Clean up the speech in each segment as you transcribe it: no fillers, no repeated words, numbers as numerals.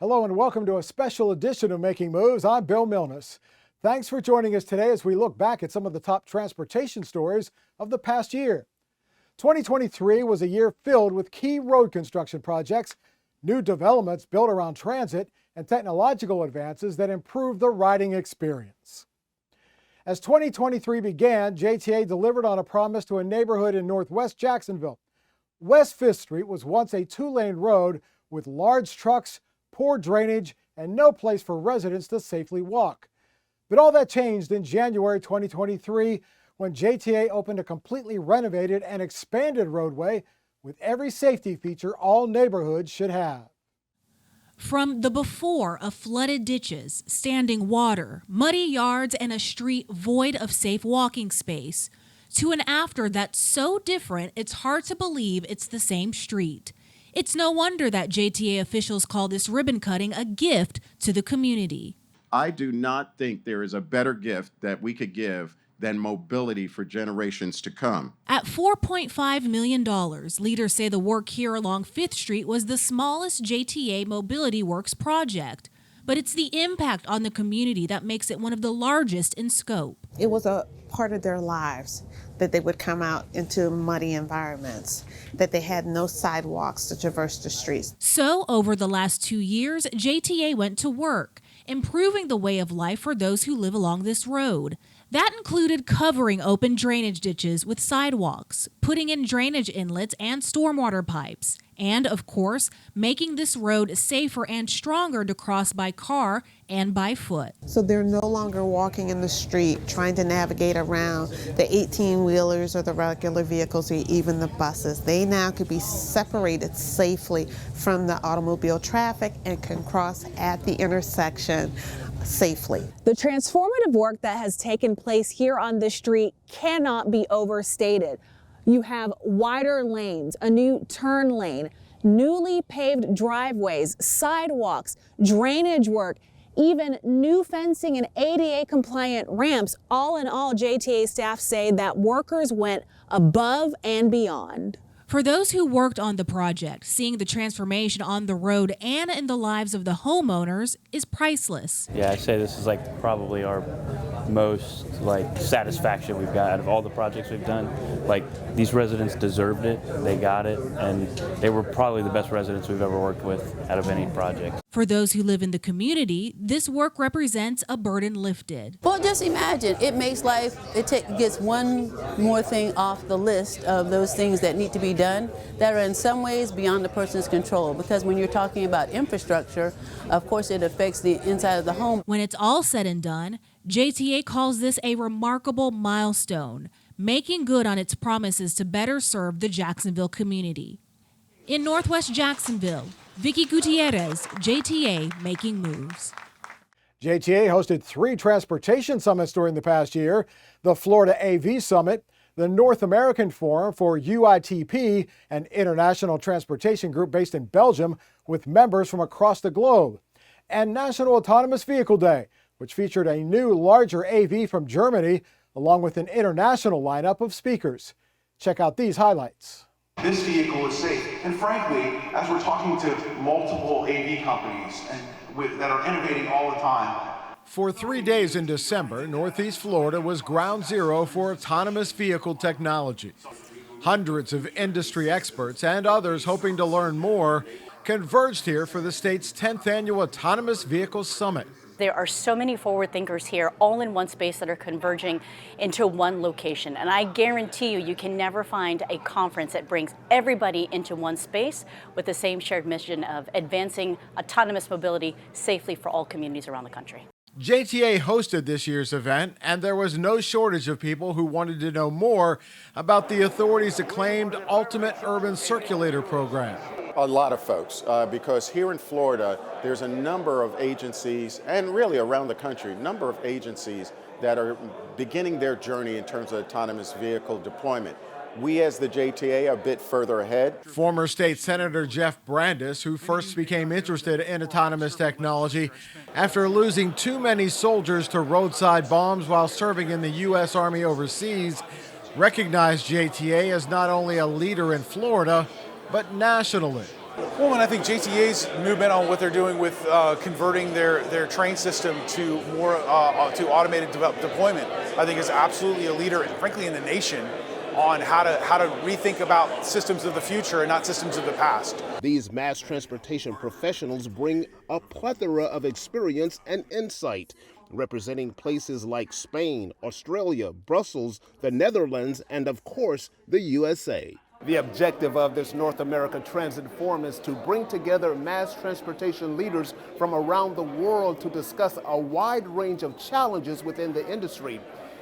Hello and welcome to a special edition of Making Moves. I'm Bill Milnes. Thanks for joining us today as we look back at some of the top transportation stories of the past year. 2023 was a year filled with key road construction projects, new developments built around transit, and technological advances that improved the riding experience. As 2023 began, JTA delivered on a promise to a neighborhood in northwest Jacksonville. West 5th Street was once a two-lane road with large trucks, poor drainage, and no place for residents to safely walk. But all that changed in January 2023 when JTA opened a completely renovated and expanded roadway with every safety feature all neighborhoods should have. From the before of flooded ditches, standing water, muddy yards, and a street void of safe walking space, to an after that's so different it's hard to believe it's the same street. It's no wonder that JTA officials call this ribbon cutting a gift to the community. I do not think there is a better gift that we could give than mobility for generations to come. At $4.5 million, leaders say the work here along 5th Street was the smallest JTA Mobility Works project. But it's the impact on the community that makes it one of the largest in scope. It was a part of their lives that they would come out into muddy environments, that they had no sidewalks to traverse the streets. So over the last 2 years, JTA went to work, improving the way of life for those who live along this road. That included covering open drainage ditches with sidewalks, putting in drainage inlets and stormwater pipes, and, of course, making this road safer and stronger to cross by car and by foot. So they're no longer walking in the street trying to navigate around the 18-wheelers or the regular vehicles or even the buses. They now could be separated safely from the automobile traffic and can cross at the intersection safely. The transformative work that has taken place here on this street cannot be overstated. You have wider lanes, a new turn lane, newly paved driveways, sidewalks, drainage work, even new fencing and ADA compliant ramps. All in all, JTA staff say that workers went above and beyond. For those who worked on the project, seeing the transformation on the road and in the lives of the homeowners is priceless. Yeah, I'd say this is probably our most satisfaction we've got out of all the projects we've done. These residents deserved it, they got it, and they were probably the best residents we've ever worked with out of any project. For those who live in the community, this work represents a burden lifted. Well, just imagine, it makes life, gets one more thing off the list of those things that need to be done that are in some ways beyond the person's control. Because when you're talking about infrastructure, of course it affects the inside of the home. When it's all said and done, JTA calls this a remarkable milestone, making good on its promises to better serve the Jacksonville community. In Northwest Jacksonville, Vicky Gutierrez, JTA Making Moves. JTA hosted 3 transportation summits during the past year: the Florida AV Summit, the North American Forum for UITP, an international transportation group based in Belgium with members from across the globe, and National Autonomous Vehicle Day, which featured a new, larger AV from Germany, along with an international lineup of speakers. Check out these highlights. This vehicle is safe, and frankly, as we're talking to multiple AV companies that are innovating all the time. For 3 days in December, Northeast Florida was ground zero for autonomous vehicle technology. Hundreds of industry experts and others hoping to learn more converged here for the state's 10th annual Autonomous Vehicles Summit. There are so many forward thinkers here, all in one space, that are converging into one location. And I guarantee you can never find a conference that brings everybody into one space with the same shared mission of advancing autonomous mobility safely for all communities around the country. JTA hosted this year's event, and there was no shortage of people who wanted to know more about the authority's acclaimed Ultimate Urban Circulator program. A lot of folks, because here in Florida, there's a number of agencies, and really around the country, number of agencies that are beginning their journey in terms of autonomous vehicle deployment. We as the JTA are a bit further ahead. Former State Senator Jeff Brandes, who first became interested in autonomous technology after losing too many soldiers to roadside bombs while serving in the U.S. Army overseas, recognized JTA as not only a leader in Florida, but nationally. Well, and I think JTA's movement on what they're doing with converting their train system to more to automated deployment, I think is absolutely a leader, frankly, in the nation on how to rethink about systems of the future and not systems of the past. These mass transportation professionals bring a plethora of experience and insight, representing places like Spain, Australia, Brussels, the Netherlands, and of course, the USA. The objective of this North America Transit Forum is to bring together mass transportation leaders from around the world to discuss a wide range of challenges within the industry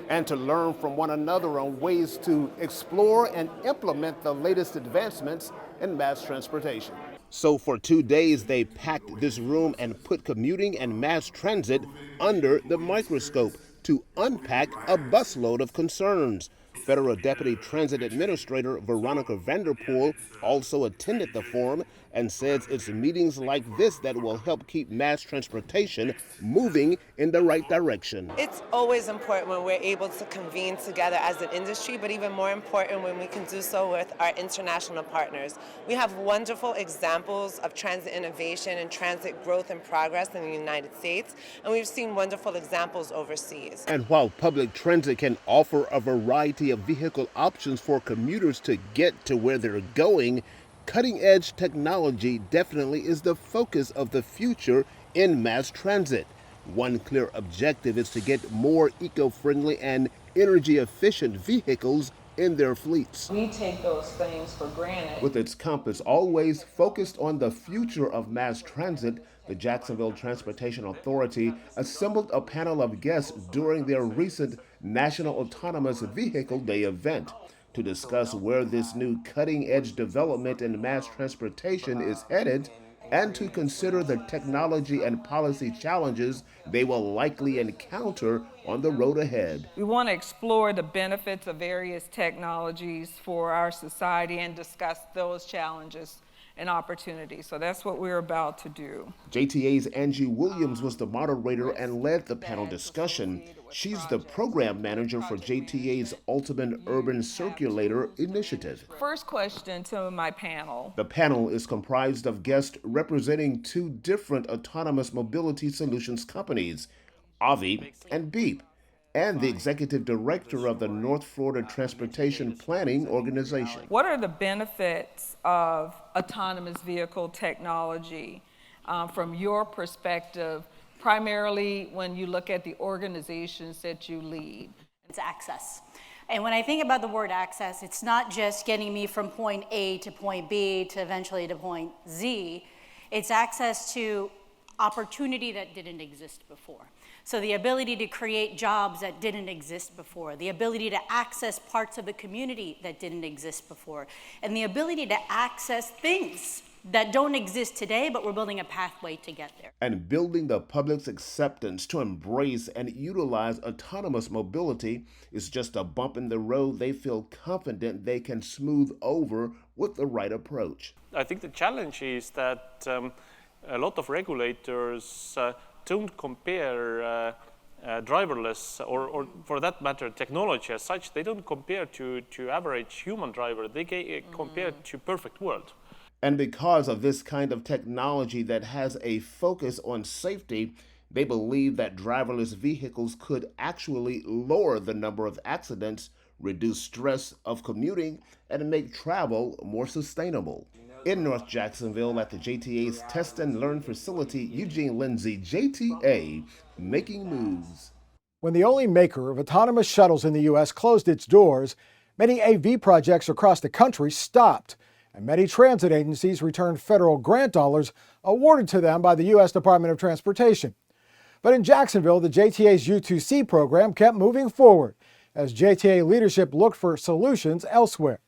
and to learn from one another on ways to explore and implement the latest advancements in mass transportation. So for 2 days, they packed this room and put commuting and mass transit under the microscope to unpack a busload of concerns. Federal Deputy Transit Administrator Veronica Vanderpool also attended the forum and says it's meetings like this that will help keep mass transportation moving in the right direction. It's always important when we're able to convene together as an industry, but even more important when we can do so with our international partners. We have wonderful examples of transit innovation and transit growth and progress in the United States, and we've seen wonderful examples overseas. And while public transit can offer a variety of vehicle options for commuters to get to where they're going, cutting-edge technology definitely is the focus of the future in mass transit. One clear objective is to get more eco-friendly and energy-efficient vehicles in their fleets. We take those things for granted. With its compass always focused on the future of mass transit, the Jacksonville Transportation Authority assembled a panel of guests during their recent National Autonomous Vehicle Day event to discuss where this new cutting-edge development in mass transportation is headed and to consider the technology and policy challenges they will likely encounter on the road ahead. We want to explore the benefits of various technologies for our society and discuss those challenges and opportunities. So that's what we're about to do. JTA's Angie Williams was the moderator and led the panel discussion. She's the program manager for JTA's Ultimate Urban Circulator initiative. First question to my panel. The panel is comprised of guests representing two different autonomous mobility solutions companies, Avi and Beep, and the executive director of the North Florida Transportation Planning Organization. What are the benefits of autonomous vehicle technology from your perspective, primarily when you look at the organizations that you lead? It's access. And when I think about the word access, it's not just getting me from point A to point B to eventually to point Z. It's access to opportunity that didn't exist before. So the ability to create jobs that didn't exist before, the ability to access parts of the community that didn't exist before, and the ability to access things that don't exist today, but we're building a pathway to get there. And building the public's acceptance to embrace and utilize autonomous mobility is just a bump in the road they feel confident they can smooth over with the right approach. I think the challenge is that a lot of regulators don't compare driverless or for that matter technology as such. They don't compare to average human driver. They compare to perfect world. And because of this kind of technology that has a focus on safety, they believe that driverless vehicles could actually lower the number of accidents, reduce stress of commuting, and make travel more sustainable. In North Jacksonville at the JTA's Test and Learn facility, Eugene Lindsay, JTA, making moves. When the only maker of autonomous shuttles in the U.S. closed its doors, many AV projects across the country stopped, and many transit agencies returned federal grant dollars awarded to them by the U.S. Department of Transportation. But in Jacksonville, the JTA's U2C program kept moving forward as JTA leadership looked for solutions elsewhere.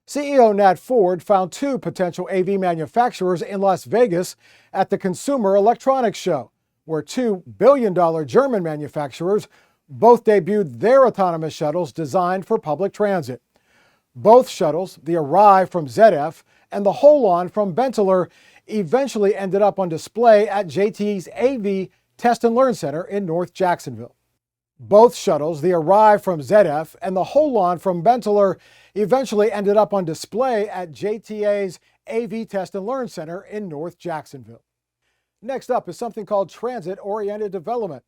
CEO Nat Ford found two potential AV manufacturers in Las Vegas at the Consumer Electronics Show, where $2 billion German manufacturers both debuted their autonomous shuttles designed for public transit. Both shuttles, the Arrive from ZF and the Holon from Benteler, eventually ended up on display at JT's AV Test and Learn Center in North Jacksonville. Both shuttles, the Arrive from ZF and the Holon from Benteler, eventually ended up on display at JTA's AV Test and Learn Center in North Jacksonville. Next up is something called transit-oriented development.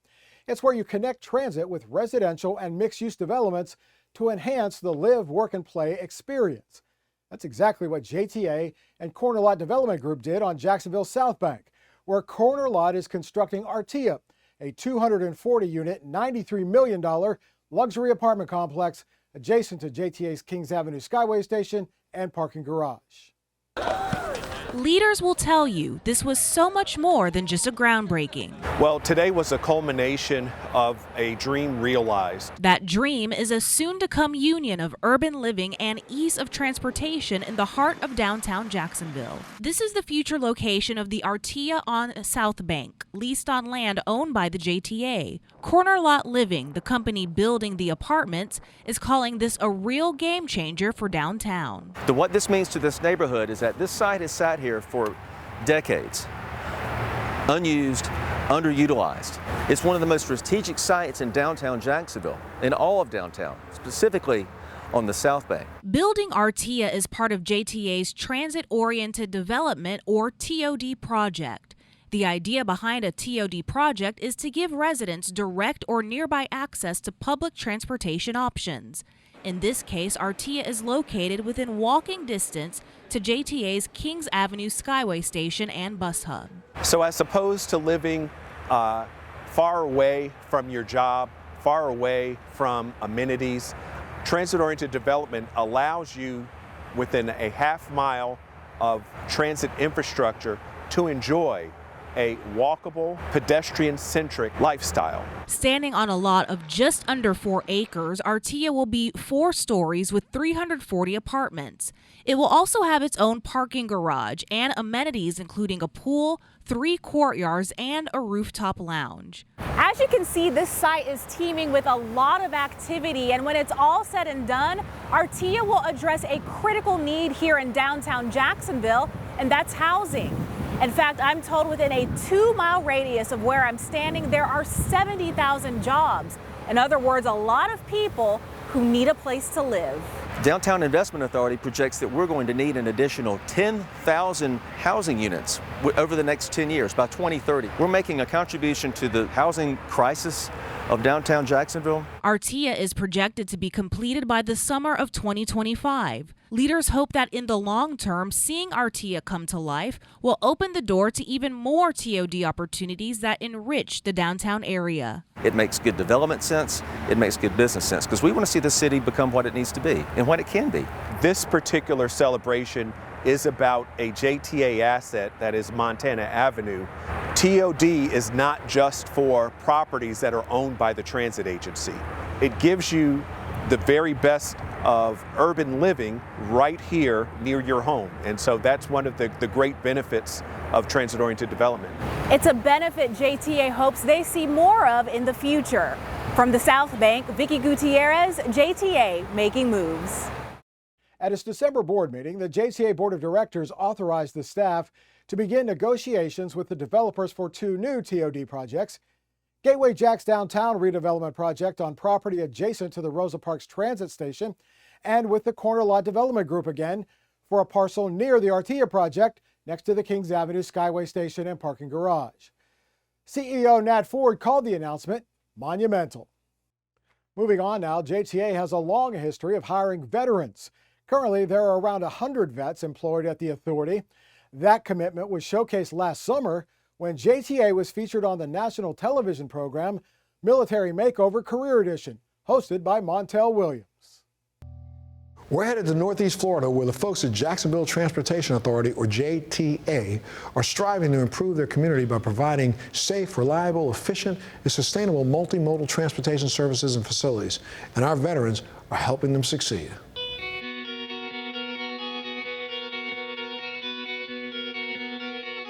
It's where you connect transit with residential and mixed-use developments to enhance the live, work, and play experience. That's exactly what JTA and Corner Lot Development Group did on Jacksonville's South Bank, where Corner Lot is constructing Artia, a 240-unit, $93 million luxury apartment complex adjacent to JTA's Kings Avenue Skyway Station and parking garage. Leaders will tell you this was so much more than just a groundbreaking. Well, today was a culmination of a dream realized. That dream is a soon-to-come union of urban living and ease of transportation in the heart of downtown Jacksonville. This is the future location of the Artia on South Bank, leased on land owned by the JTA. Corner Lot Living, the company building the apartments, is calling this a real game changer for downtown. What this means to this neighborhood is that this site has sat here for decades, unused, underutilized. It's one of the most strategic sites in downtown Jacksonville, in all of downtown, specifically on the South Bank. Building Artia is part of JTA's Transit-Oriented Development, or TOD project. The idea behind a TOD project is to give residents direct or nearby access to public transportation options. In this case, Artia is located within walking distance to JTA's Kings Avenue Skyway Station and bus hub. So as opposed to living far away from your job, far away from amenities, transit-oriented development allows you within a half-mile of transit infrastructure to enjoy a walkable, pedestrian-centric lifestyle. Standing on a lot of just under 4 acres, Artia will be 4 stories with 340 apartments. It will also have its own parking garage and amenities including a pool, 3 courtyards, and a rooftop lounge. As you can see, this site is teeming with a lot of activity, and when it's all said and done, Artia will address a critical need here in downtown Jacksonville, and that's housing. In fact, I'm told within a 2-mile radius of where I'm standing, there are 70,000 jobs. In other words, a lot of people who need a place to live. Downtown Investment Authority projects that we're going to need an additional 10,000 housing units over the next 10 years, by 2030. We're making a contribution to the housing crisis of downtown Jacksonville. Artia is projected to be completed by the summer of 2025. Leaders hope that in the long term, seeing Artia come to life will open the door to even more TOD opportunities that enrich the downtown area. It makes good development sense. It makes good business sense because we want to see the city become what it needs to be and what it can be. This particular celebration is about a JTA asset that is Montana Avenue. TOD is not just for properties that are owned by the transit agency. It gives you the very best of urban living right here near your home. And so that's one of the great benefits of transit-oriented development. It's a benefit JTA hopes they see more of in the future. From the South Bank, Vicki Gutierrez, JTA Making Moves. At its December board meeting, the JTA Board of Directors authorized the staff to begin negotiations with the developers for 2 new TOD projects. Gateway Jack's Downtown redevelopment project on property adjacent to the Rosa Parks Transit Station, and with the Corner Lot Development Group again for a parcel near the Artia project next to the Kings Avenue Skyway Station and parking garage. CEO Nat Ford called the announcement monumental. Moving on now, JTA has a long history of hiring veterans. Currently, there are around 100 vets employed at the authority. That commitment was showcased last summer when JTA was featured on the national television program Military Makeover Career Edition, hosted by Montel Williams. We're headed to Northeast Florida, where the folks at Jacksonville Transportation Authority, or JTA, are striving to improve their community by providing safe, reliable, efficient, and sustainable multimodal transportation services and facilities. And our veterans are helping them succeed.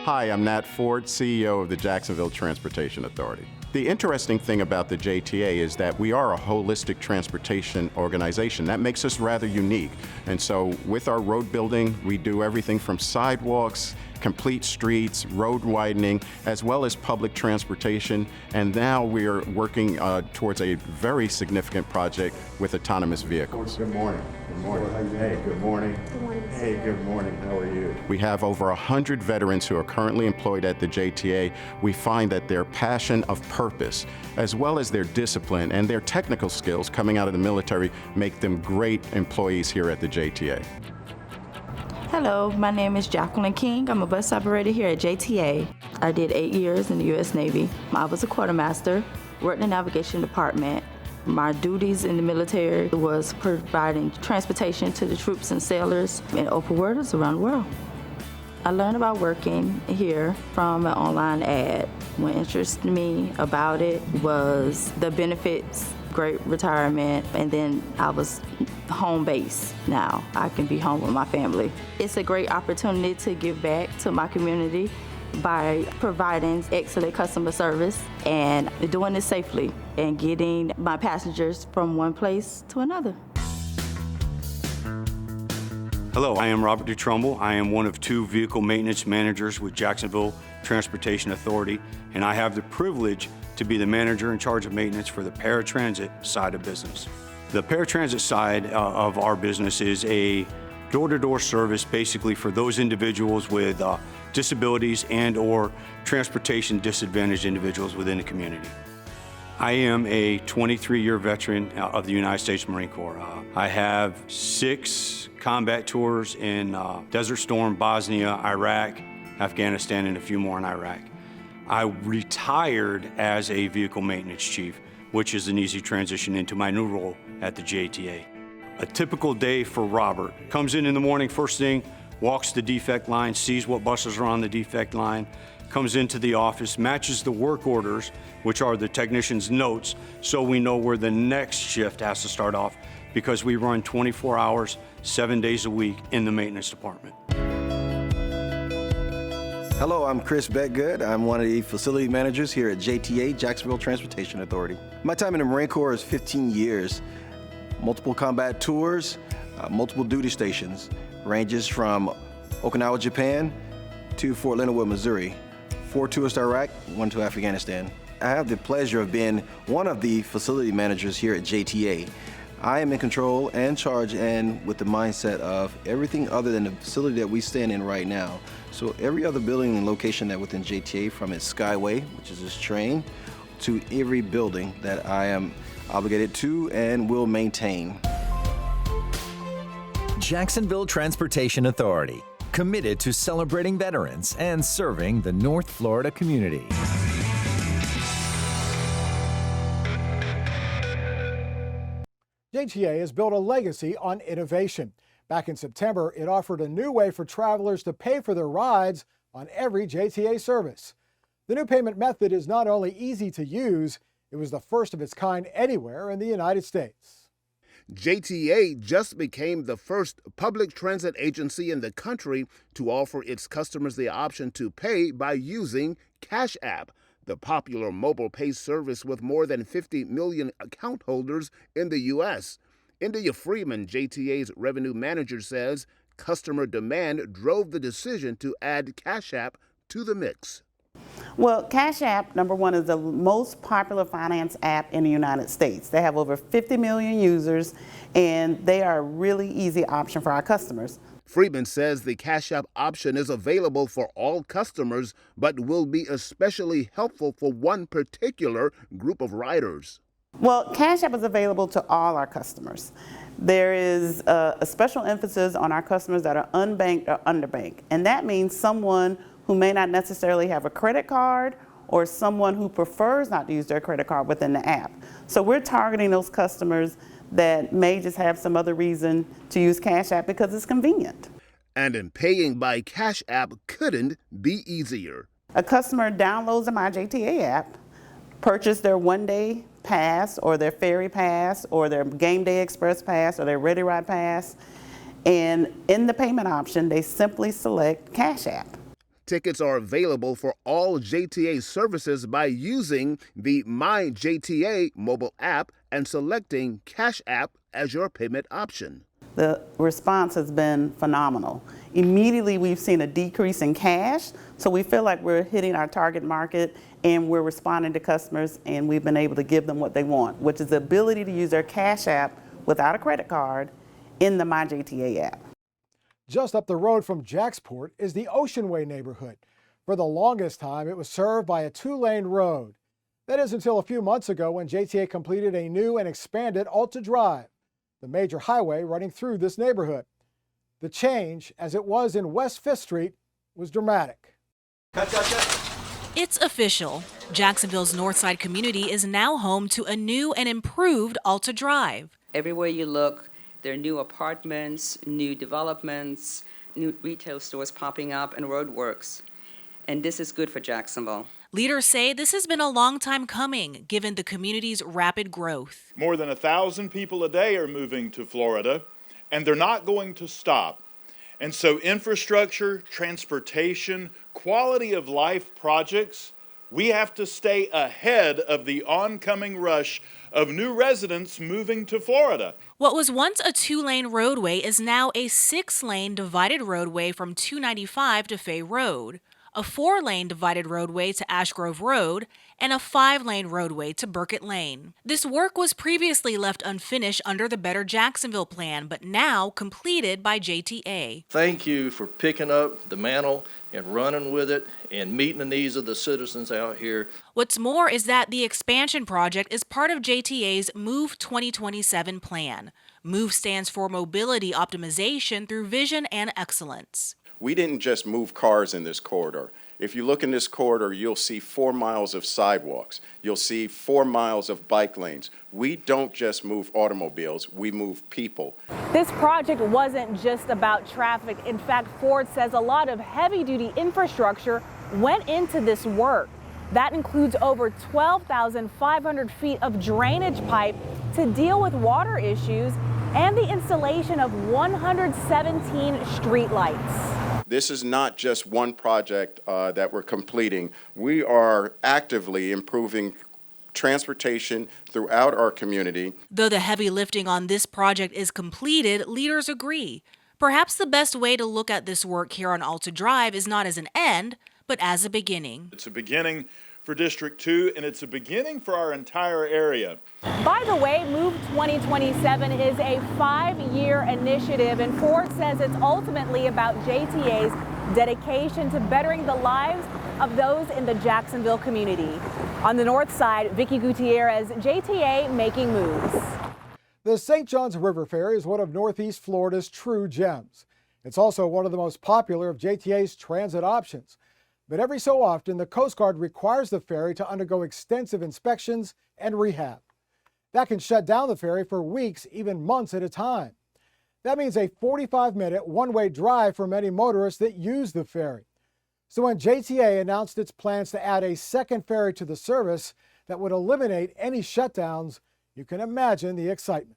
Hi, I'm Nat Ford, CEO of the Jacksonville Transportation Authority. The interesting thing about the JTA is that we are a holistic transportation organization. That makes us rather unique. And so with our road building, we do everything from sidewalks, complete streets, road widening, as well as public transportation. And now we are working towards a very significant project with autonomous vehicles. Good morning. Good morning. Hey, good morning. Good morning. Hey, good morning. How are you? We have over 100 veterans who are currently employed at the JTA. We find that their passion of purpose, as well as their discipline and their technical skills coming out of the military, make them great employees here at the JTA. Hello, my name is Jacqueline King. I'm a bus operator here at JTA. I did 8 years in the U.S. Navy. I was a quartermaster, worked in the navigation department. My duties in the military was providing transportation to the troops and sailors and open waters around the world. I learned about working here from an online ad. What interested me about it was the benefits, great retirement, and then I was home base now. I can be home with my family. It's a great opportunity to give back to my community by providing excellent customer service and doing it safely and getting my passengers from one place to another. Hello, I am Robert DeTrumbull. I am one of 2 vehicle maintenance managers with Jacksonville Transportation Authority, and I have the privilege to be the manager in charge of maintenance for the paratransit side of business. The paratransit side of our business is a door-to-door service basically for those individuals with disabilities and or transportation disadvantaged individuals within the community. I am a 23-year veteran of the United States Marine Corps. I have 6 combat tours in Desert Storm, Bosnia, Iraq, Afghanistan, and a few more in Iraq. I retired as a vehicle maintenance chief, which is an easy transition into my new role at the JTA. A typical day for Robert: comes in the morning first thing, walks the defect line, sees what buses are on the defect line, comes into the office, matches the work orders, which are the technician's notes, so we know where the next shift has to start off, because we run 24 hours, 7 days a week in the maintenance department. Hello, I'm Chris Beckgood. I'm one of the facility managers here at JTA, Jacksonville Transportation Authority. My time in the Marine Corps is 15 years. Multiple combat tours, multiple duty stations, ranges from Okinawa, Japan to Fort Leonard Wood, Missouri. 4 tours to Iraq, 1 to Afghanistan. I have the pleasure of being one of the facility managers here at JTA. I am in control and charge and with the mindset of everything other than the facility that we stand in right now. So every other building and location that within JTA, from its Skyway, which is this train, to every building that I am obligated to and will maintain. Jacksonville Transportation Authority, committed to celebrating veterans and serving the North Florida community. JTA has built a legacy on innovation. Back in September, it offered a new way for travelers to pay for their rides on every JTA service. The new payment method is not only easy to use, it was the first of its kind anywhere in the United States. JTA just became the first public transit agency in the country to offer its customers the option to pay by using Cash App, the popular mobile pay service with more than 50 million account holders in the U.S. India Freeman, JTA's revenue manager, says customer demand drove the decision to add Cash App to the mix. Well, Cash App, number one, is the most popular finance app in the United States. They have over 50 million users, and they are a really easy option for our customers. Freeman says the Cash App option is available for all customers, but will be especially helpful for one particular group of riders. Well, Cash App is available to all our customers. There is a special emphasis on our customers that are unbanked or underbanked, and that means someone who may not necessarily have a credit card or someone who prefers not to use their credit card within the app. So we're targeting those customers that may just have some other reason to use Cash App because it's convenient. And in paying by Cash App couldn't be easier. A customer downloads the MyJTA app, purchase their one-day pass or their ferry pass or their game day express pass or their Ready Ride pass, and in the payment option, they simply select Cash App. Tickets are available for all JTA services by using the MyJTA mobile app and selecting Cash App as your payment option. The response has been phenomenal. Immediately, we've seen a decrease in cash, so we feel like we're hitting our target market and we're responding to customers, and we've been able to give them what they want, which is the ability to use their Cash App without a credit card in the MyJTA app. Just up the road from Jacksport is the Oceanway neighborhood. For the longest time, it was served by a 2-lane road. That is until a few months ago when JTA completed a new and expanded Alta Drive, the major highway running through this neighborhood. The change, as it was in West 5th Street, was dramatic. It's official. Jacksonville's Northside community is now home to a new and improved Alta Drive. Everywhere you look, there are new apartments, new developments, new retail stores popping up, and roadworks. And this is good for Jacksonville. Leaders say this has been a long time coming, given the community's rapid growth. More than 1,000 people a day are moving to Florida, and they're not going to stop. And so infrastructure, transportation, quality of life projects, we have to stay ahead of the oncoming rush of new residents moving to Florida. What was once a 2-lane roadway is now a 6-lane divided roadway from 295 to Fay Road, a 4-lane divided roadway to Ash Grove Road, and a 5-lane roadway to Burkett Lane. This work was previously left unfinished under the Better Jacksonville plan, but now completed by JTA. Thank you for picking up the mantle and running with it and meeting the needs of the citizens out here. What's more is that the expansion project is part of JTA's MOVE 2027 plan. MOVE stands for Mobility Optimization through Vision and Excellence. We didn't just move cars in this corridor. If you look in this corridor, you'll see 4 miles of sidewalks. You'll see 4 miles of bike lanes. We don't just move automobiles, we move people. This project wasn't just about traffic. In fact, Ford says a lot of heavy-duty infrastructure went into this work. That includes over 12,500 feet of drainage pipe to deal with water issues and the installation of 117 streetlights. This is not just one project that we're completing. We are actively improving transportation throughout our community. Though the heavy lifting on this project is completed, leaders agree. Perhaps the best way to look at this work here on Alta Drive is not as an end, but as a beginning. It's a beginning for District 2, and it's a beginning for our entire area. By the way, MOVE 2027 is a 5-year initiative, and Ford says it's ultimately about JTA's dedication to bettering the lives of those in the Jacksonville community. On the north side, Vicki Gutierrez, JTA Making Moves. The St. Johns River Ferry is one of Northeast Florida's true gems. It's also one of the most popular of JTA's transit options. But every so often, the Coast Guard requires the ferry to undergo extensive inspections and rehab. That can shut down the ferry for weeks, even months at a time. That means a 45-minute one-way drive for many motorists that use the ferry. So when JTA announced its plans to add a second ferry to the service that would eliminate any shutdowns, you can imagine the excitement.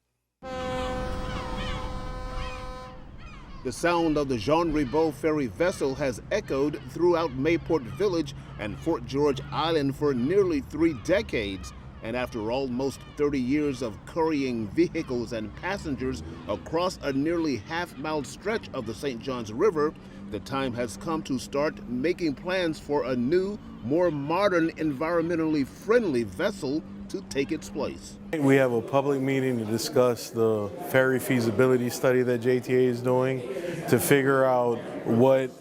The sound of the Jean Ribault ferry vessel has echoed throughout Mayport Village and Fort George Island for nearly 3 decades. And after almost 30 years of currying vehicles and passengers across a nearly half-mile stretch of the St. Johns River, the time has come to start making plans for a new, more modern, environmentally friendly vessel to take its place. We have a public meeting to discuss the ferry feasibility study that JTA is doing to figure out what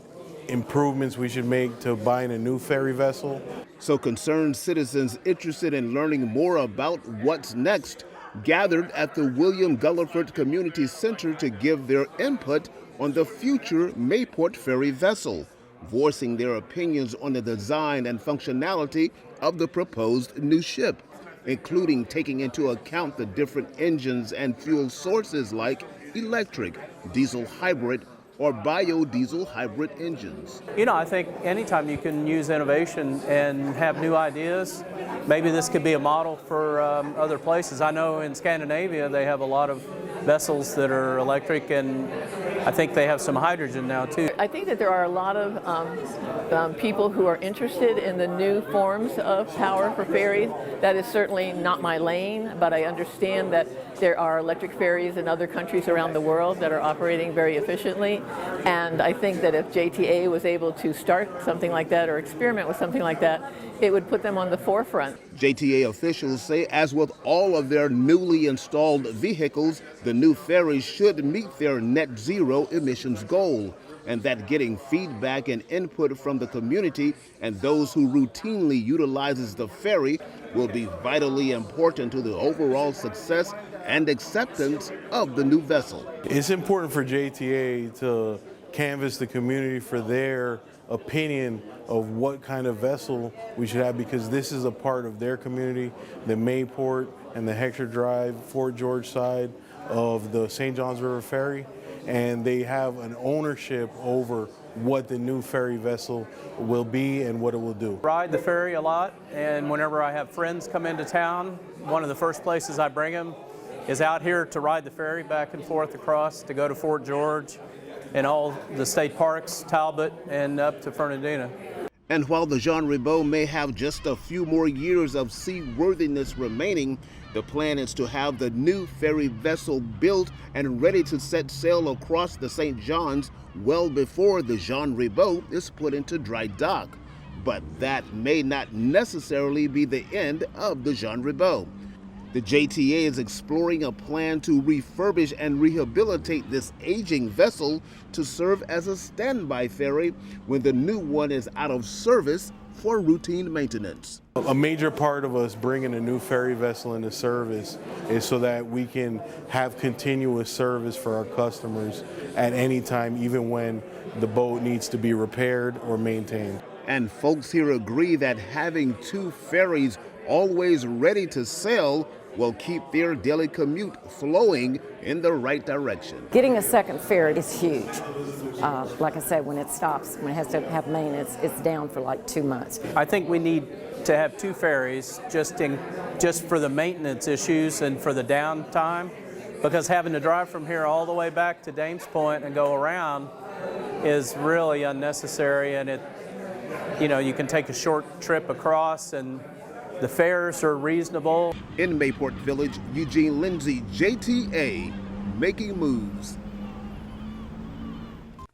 improvements we should make to buying a new ferry vessel. So concerned citizens interested in learning more about what's next gathered at the William Gulliford Community Center to give their input on the future Mayport ferry vessel, voicing their opinions on the design and functionality of the proposed new ship, including taking into account the different engines and fuel sources like electric, diesel hybrid, or biodiesel hybrid engines. You know, I think anytime you can use innovation and have new ideas, maybe this could be a model for other places. I know in Scandinavia they have a lot of vessels that are electric, and I think they have some hydrogen now too. I think that there are a lot of people who are interested in the new forms of power for ferries. That is certainly not my lane, but I understand that there are electric ferries in other countries around the world that are operating very efficiently. And I think that if JTA was able to start something like that or experiment with something like that, it would put them on the forefront. JTA officials say, as with all of their newly installed vehicles, the new ferries should meet their net zero emissions goal, and that getting feedback and input from the community and those who routinely utilizes the ferry will be vitally important to the overall success and acceptance of the new vessel. It's important for JTA to canvass the community for their opinion of what kind of vessel we should have, because this is a part of their community, the Mayport and the Hector Drive, Fort George side of the St. Johns River Ferry, and they have an ownership over what the new ferry vessel will be and what it will do. Ride the ferry a lot, and whenever I have friends come into town, one of the first places I bring them is out here to ride the ferry back and forth across to go to Fort George and all the state parks, Talbot, and up to Fernandina. And while the Jean Ribault may have just a few more years of seaworthiness remaining, the plan is to have the new ferry vessel built and ready to set sail across the St. Johns well before the Jean Ribault is put into dry dock. But that may not necessarily be the end of the Jean Ribault. The JTA is exploring a plan to refurbish and rehabilitate this aging vessel to serve as a standby ferry when the new one is out of service for routine maintenance. A major part of us bringing a new ferry vessel into service is so that we can have continuous service for our customers at any time, even when the boat needs to be repaired or maintained. And folks here agree that having two ferries always ready to sail will keep their daily commute flowing in the right direction. Getting a second ferry is huge. Like I said, when it stops, when it has to have maintenance, it's down for like 2 months. I think we need to have two ferries just for the maintenance issues and for the downtime, because having to drive from here all the way back to Dames Point and go around is really unnecessary, and you can take a short trip across and the fares are reasonable. In Mayport Village, Eugene Lindsay, JTA, making moves.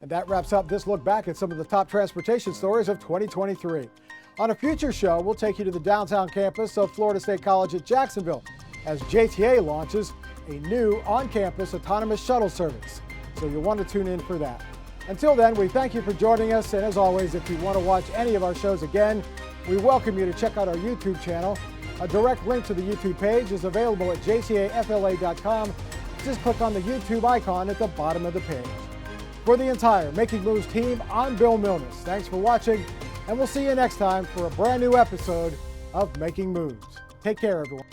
And that wraps up this look back at some of the top transportation stories of 2023. On a future show, we'll take you to the downtown campus of Florida State College at Jacksonville as JTA launches a new on-campus autonomous shuttle service. So you'll want to tune in for that. Until then, we thank you for joining us. And as always, if you want to watch any of our shows again, we welcome you to check out our YouTube channel. A direct link to the YouTube page is available at jtafla.com. Just click on the YouTube icon at the bottom of the page. For the entire Making Moves team, I'm Bill Milnes. Thanks for watching, and we'll see you next time for a brand new episode of Making Moves. Take care, everyone.